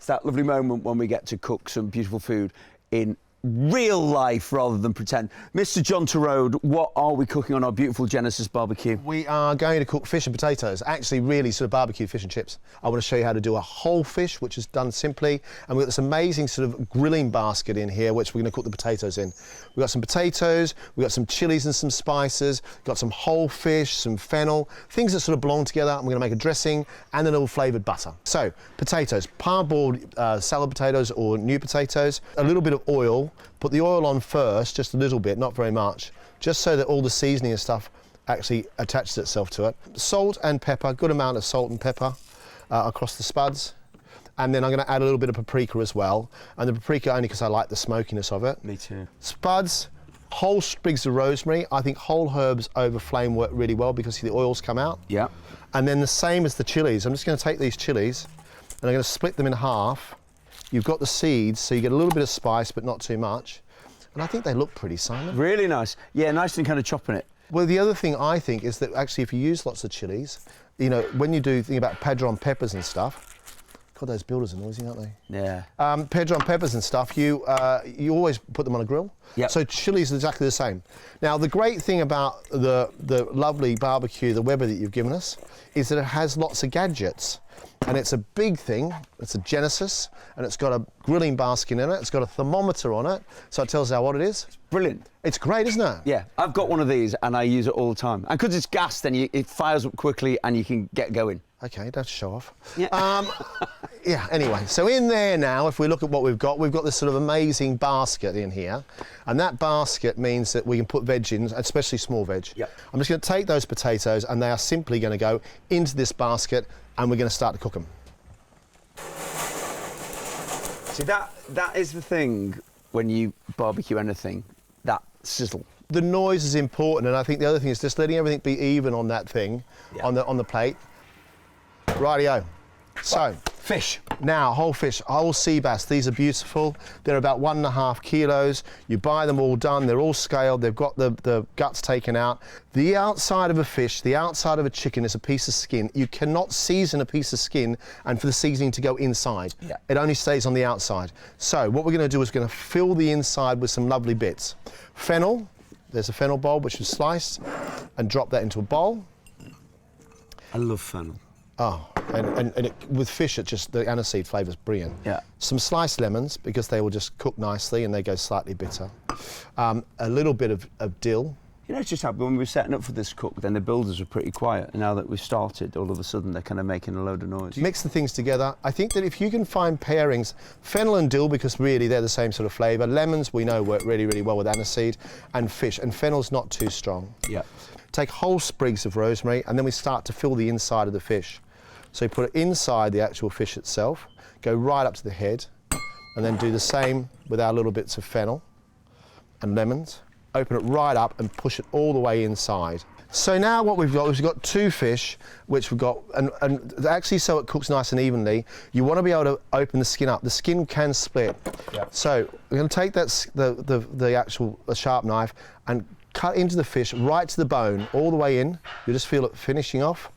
It's that lovely moment when we get to cook some beautiful food in real life rather than pretend. Mr. John Torode, what are we cooking on our beautiful Genesis barbecue? We are going to cook fish and potatoes, actually really sort of barbecue fish and chips. I want to show you how to do a whole fish, which is done simply, and we've got this amazing sort of grilling basket in here, which we're going to cook the potatoes in. We've got some potatoes, we've got some chilies and some spices, we've got some whole fish, some fennel, things that sort of belong together, and we're going to make a dressing and a little flavoured butter. So, potatoes, parboiled salad potatoes or new potatoes, a little bit of oil. Put the oil on first, just a little bit, not very much, just so that all the seasoning and stuff actually attaches itself to it. Salt and pepper, good amount of salt and pepper across the spuds. And then I'm going to add a little bit of paprika as well. And the paprika only because I like the smokiness of it. Me too. Spuds, whole sprigs of rosemary. I think whole herbs over flame work really well because the oils come out. Yeah. And then the same as the chilies. I'm just going to take these chilies and I'm going to split them in half. You've got the seeds, so you get a little bit of spice, but not too much. And I think they look pretty, Simon. Really nice. Yeah, nice and kind of chopping it. Well, the other thing I think is that actually if you use lots of chilies, you know, when you do think about padron peppers and stuff, God, those builders are noisy, aren't they? Yeah. Padron peppers and stuff, you always put them on a grill. Yep. So chilies are exactly the same. Now, the great thing about the lovely barbecue, the Weber that you've given us, is that it has lots of gadgets. And it's a big thing, it's a Genesis, and it's got a grilling basket in it, it's got a thermometer on it, so it tells you how hot it is. Brilliant. It's great, isn't it? Yeah, I've got one of these and I use it all the time. And because it's gas, then it fires up quickly and you can get going. Okay, don't have to show off. Yeah. Yeah, anyway, so in there now, if we look at what we've got this sort of amazing basket in here, and that basket means that we can put veg in, especially small veg. Yep. I'm just going to take those potatoes and they are simply going to go into this basket and we're going to start to cook them. See, that is the thing when you barbecue anything, that sizzle. The noise is important, and I think the other thing is just letting everything be even on that thing, yeah. on the plate. Rightio. So, fish. Now, whole fish, whole sea bass. These are beautiful. They're about 1.5 kilos. You buy them all done. They're all scaled. They've got the guts taken out. The outside of a fish, the outside of a chicken is a piece of skin. You cannot season a piece of skin and for the seasoning to go inside. Yeah. It only stays on the outside. So what we're going to do is we're going to fill the inside with some lovely bits. Fennel. There's a fennel bulb which is sliced, and drop that into a bowl. I love fennel. Oh, and with fish, it just, the aniseed flavour's brilliant. Yeah. Some sliced lemons, because they will just cook nicely and they go slightly bitter. A little bit of dill. You know, it's just happened when we were setting up for this cook, then the builders were pretty quiet. And now that we've started, all of a sudden they're kind of making a load of noise. Mix the things together. I think that if you can find pairings, fennel and dill, because really they're the same sort of flavour. Lemons, we know, work really, really well with aniseed. And fish, and fennel's not too strong. Yeah. Take whole sprigs of rosemary, and then we start to fill the inside of the fish. So you put it inside the actual fish itself, go right up to the head, and then do the same with our little bits of fennel and lemons. Open it right up and push it all the way inside. So now what we've got is we've got two fish, which we've got, and actually so it cooks nice and evenly, you want to be able to open the skin up. The skin can split. Yeah. So we're going to take that the actual sharp knife and cut into the fish right to the bone, all the way in. You just feel it finishing off.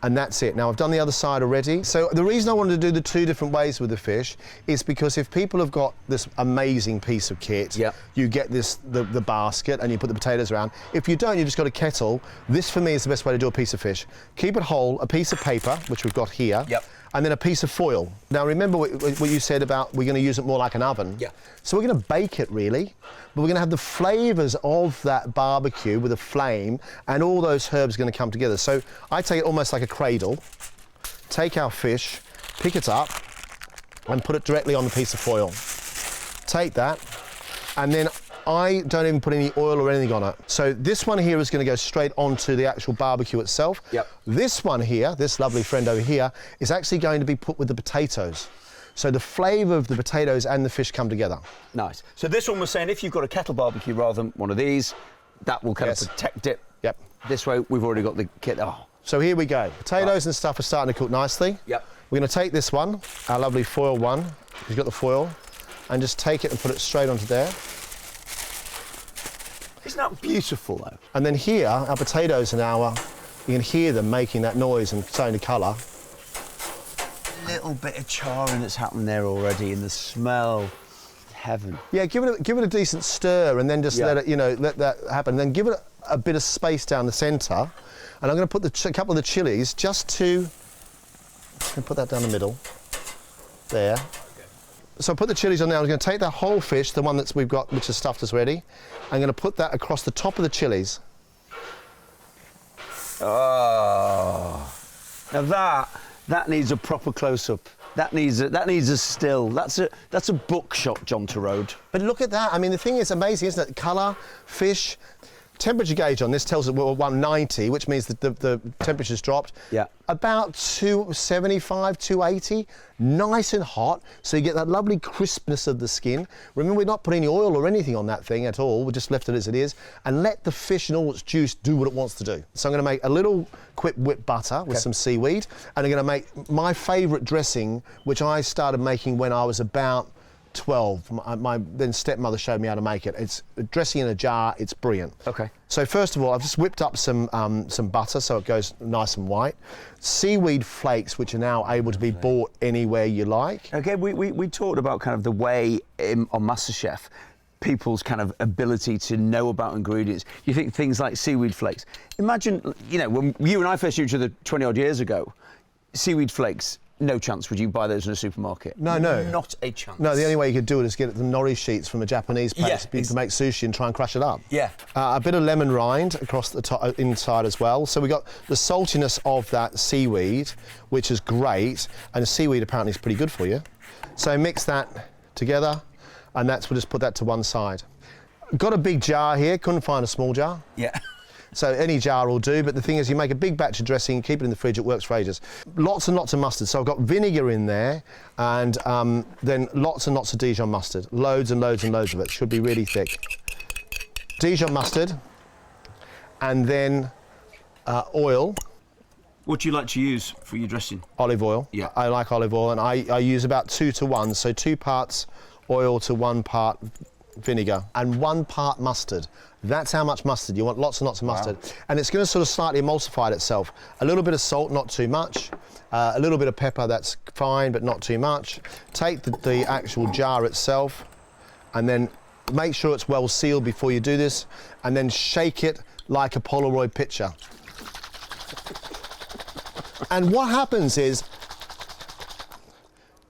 And that's it. Now, I've done the other side already. So the reason I wanted to do the two different ways with the fish is because if people have got this amazing piece of kit, yep. you get the basket and you put the potatoes around. If you don't, you just got a kettle. This, for me, is the best way to do a piece of fish. Keep it whole, a piece of paper, which we've got here, yep. and then a piece of foil. Now, remember what you said about we're going to use it more like an oven. Yeah. So we're going to bake it, really, but we're going to have the flavours of that barbecue with a flame, and all those herbs are going to come together. So I take it almost like a cradle, take our fish, pick it up, and put it directly on the piece of foil. Take that, and then I don't even put any oil or anything on it. So this one here is going to go straight onto the actual barbecue itself. Yep. This one here, this lovely friend over here, is actually going to be put with the potatoes. So the flavour of the potatoes and the fish come together. Nice. So this one was saying if you've got a kettle barbecue rather than one of these, that will kind of protect it. Yep. This way, we've already got the kit. Oh. So here we go. Potatoes and stuff are starting to cook nicely. Yep. We're going to take this one, our lovely foil one. You've got the foil, and just take it and put it straight onto there. Isn't that beautiful, though? And then here, our potatoes are now, you can hear them making that noise and starting to colour. little bit of charring that's happened there already, and the smell, heaven. Yeah, give it a decent stir, and then just Yeah. let it, let that happen. Then give it a bit of space down the centre, and I'm going to put a couple of the chilies just to. And put that down the middle. There. So I put the chilies on now. I'm going to take that whole fish, the one that we've got, which is stuffed as ready. I'm going to put that across the top of the chilies. Oh, now that needs a proper close-up. That needs a still. That's a bookshot, John Torode. But look at that. I mean, the thing is amazing, isn't it? Colour, fish. Temperature gauge on this tells us we're 190, which means that the temperature's dropped. Yeah. About 275, 280. Nice and hot, so you get that lovely crispness of the skin. Remember, we're not putting any oil or anything on that thing at all. We just left it as it is, and let the fish and all its juice do what it wants to do. So I'm going to make a little quick whipped butter with some seaweed, and I'm going to make my favourite dressing, which I started making when I was about 12. My then stepmother showed me how to make it. It's dressing in a jar. It's brilliant. Okay. So first of all, I've just whipped up some butter so it goes nice and white. Seaweed flakes, which are now able to be bought anywhere you like. Okay, we talked about kind of the way on MasterChef, people's kind of ability to know about ingredients. You think things like seaweed flakes. Imagine, when you and I first knew each other 20 odd years ago, seaweed flakes. No chance would you buy those in a supermarket? No. Not a chance. No, the only way you could do it is get the nori sheets from a Japanese place Yeah, to make sushi and try and crush it up. Yeah. A bit of lemon rind across the top, inside as well. So we got the saltiness of that seaweed, which is great, and the seaweed apparently is pretty good for you. So mix that together, and we'll just put that to one side. Got a big jar here, couldn't find a small jar. Yeah. So any jar will do, but the thing is you make a big batch of dressing, keep it in the fridge, it works for ages. Lots and lots of mustard. So I've got vinegar in there, and then lots and lots of Dijon mustard. Loads and loads and loads of it. Should be really thick. Dijon mustard, and then oil. What do you like to use for your dressing? Olive oil. Yeah. I like olive oil, and I use about 2 to 1, so 2 parts oil to 1 part vinegar, and 1 part mustard. That's how much mustard. You want lots and lots of mustard. Wow. And it's going to sort of slightly emulsify itself. A little bit of salt, not too much. A little bit of pepper, that's fine, but not too much. Take the actual jar itself, and then make sure it's well sealed before you do this, and then shake it like a Polaroid picture. And what happens is,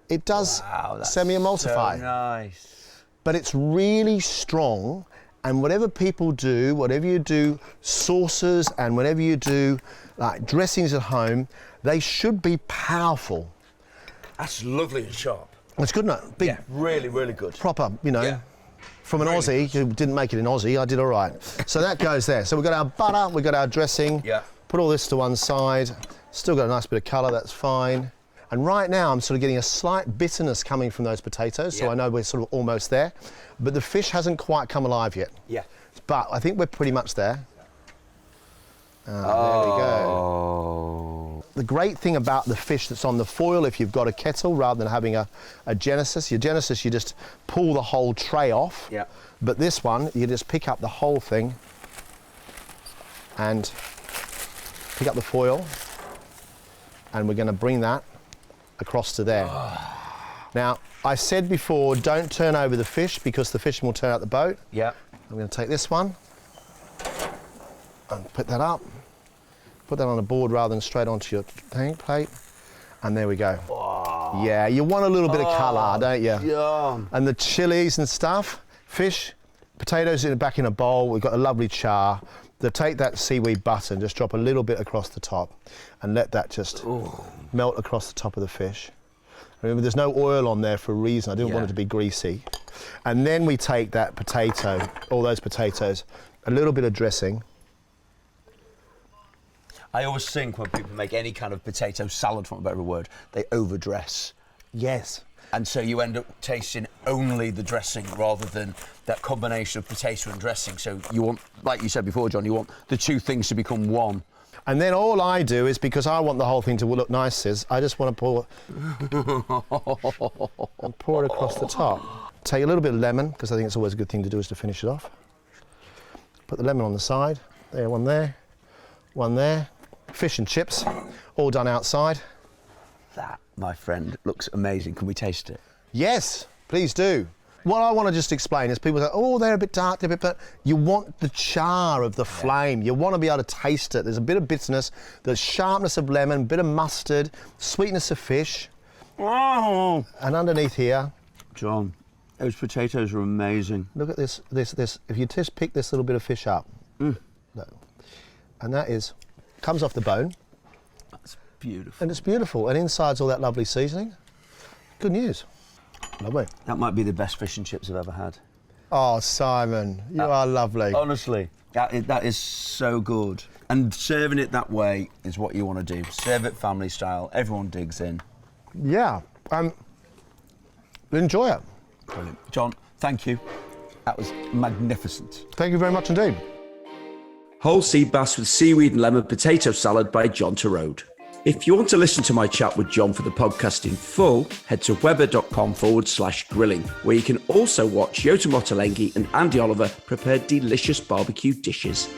it does semi-emulsify. So nice. But it's really strong, and whatever people do, whatever you do, sauces and whatever you do, like dressings at home, they should be powerful. That's lovely and sharp. It's good, isn't it? Big, Yeah, really, really good. proper, Yeah. From an Really Aussie, who didn't make it in Aussie, I did all right. So that goes there. So we've got our butter, we've got our dressing. Yeah. Put all this to one side. Still got a nice bit of colour, that's fine. And right now I'm sort of getting a slight bitterness coming from those potatoes, so Yeah. I know we're sort of almost there. But the fish hasn't quite come alive yet. Yeah. But I think we're pretty much there. There we go. Oh. The great thing about the fish that's on the foil, if you've got a kettle rather than having a Genesis, your Genesis, you just pull the whole tray off. Yeah. But this one, you just pick up the whole thing and pick up the foil, and we're going to bring that across to there. Now, I said before, don't turn over the fish because the fish will turn out the boat. Yeah. I'm going to take this one and put that up. Put that on a board rather than straight onto your plate. And there we go. Wow. Yeah, you want a little bit of colour, don't you? Yum. And the chilies and stuff, fish, potatoes back in a bowl. We've got a lovely char. Take that seaweed butter and just drop a little bit across the top and let that just melt across the top of the fish. Remember, there's no oil on there for a reason. I didn't want it to be greasy. And then we take that potato, all those potatoes, a little bit of dressing. I always think when people make any kind of potato salad, for a better word, they overdress. Yes. And so you end up tasting only the dressing rather than that combination of potato and dressing. So you want, like you said before, John, you want the two things to become one. And then all I do is, because I want the whole thing to look nice, I just want to pour it across the top. Take a little bit of lemon, because I think it's always a good thing to do is to finish it off. Put the lemon on the side. There, one there, one there. Fish and chips, all done outside. That my friend, looks amazing. Can we taste it? Yes, please do. What I want to just explain is people say, oh, they're a bit dark, they're a bit, but you want the char of the flame. You want to be able to taste it. There's a bit of bitterness, the sharpness of lemon, bit of mustard, sweetness of fish. Oh, And underneath here, John, those potatoes are amazing. look at this. If you just pick this little bit of fish up, look, and that comes off the bone, That's beautiful. and it's beautiful. And inside's all that lovely seasoning. Good news. Lovely. That might be the best fish and chips I've ever had. Oh, Simon, you are lovely. Honestly, that is so good. And serving it that way is what you want to do. Serve it family style. Everyone digs in. Yeah. Enjoy it. Brilliant. John, thank you. That was magnificent. Thank you very much indeed. Whole sea bass with seaweed and lemon potato salad by John Torode. If you want to listen to my chat with John for the podcast in full, head to weber.com/grilling, where you can also watch Yota Motolenghi and Andy Oliver prepare delicious barbecue dishes.